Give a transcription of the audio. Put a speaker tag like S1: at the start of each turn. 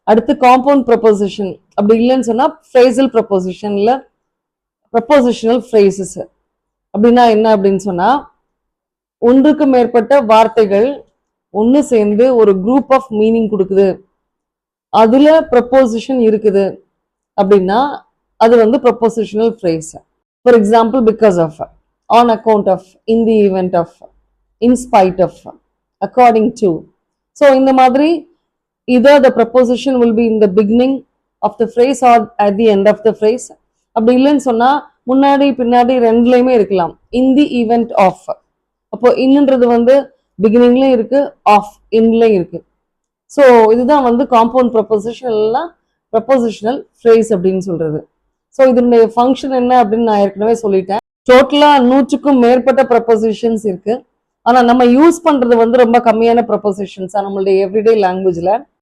S1: அடுத்து compound proposition, அப்படி இல்லைன்னு சொன்னா ஃப்ரேசல் ப்ரொபோசிஷன்ல ப்ரொபோசிஷனல் ஃப்ரேசஸ் அப்படின்னா என்ன அப்படின்னு சொன்னா, ஒன்றுக்கு மேற்பட்ட வார்த்தைகள் ஒன்று சேர்ந்து ஒரு குரூப் ஆஃப் மீனிங் கொடுக்குது, அதுல ப்ரொபோசிஷன் இருக்குது அப்படின்னா அது வந்து propositional phrase. For example, because of, on account of, in the event of, in spite of, according to. So இந்த மாதிரி either the preposition will be in the beginning of the phrase or at the end of the phrase. அப்படி இல்லைன்னு சொன்னா முன்னாடி பின்னாடி ரெண்டுலையுமே இருக்கலாம். இன் the event of, அப்போ இன்னுன்றது வந்து பிகினிங்லயும் இருக்கு, ஆஃப் இன்லயும் இருக்கு. ஸோ இதுதான் வந்து காம்பவுண்ட் ப்ரொபோசிஷன் இல்லைன்னா ப்ரொபோசிஷனல் ஃப்ரேஸ் அப்படின்னு சொல்றது. ஸோ இதனுடைய ஃபங்க்ஷன் என்ன அப்படின்னு நான் ஏற்கனவே சொல்லிட்டேன். டோட்டலா 100க்கும் மேற்பட்ட ப்ரொபோசிஷன்ஸ் இருக்கு. ஆனா நம்ம யூஸ் பண்றது வந்து ரொம்ப கம்மியான ப்ரொபோசிஷன்ஸ் நம்மளுடைய எவ்ரிடே லாங்குவேஜ்ல.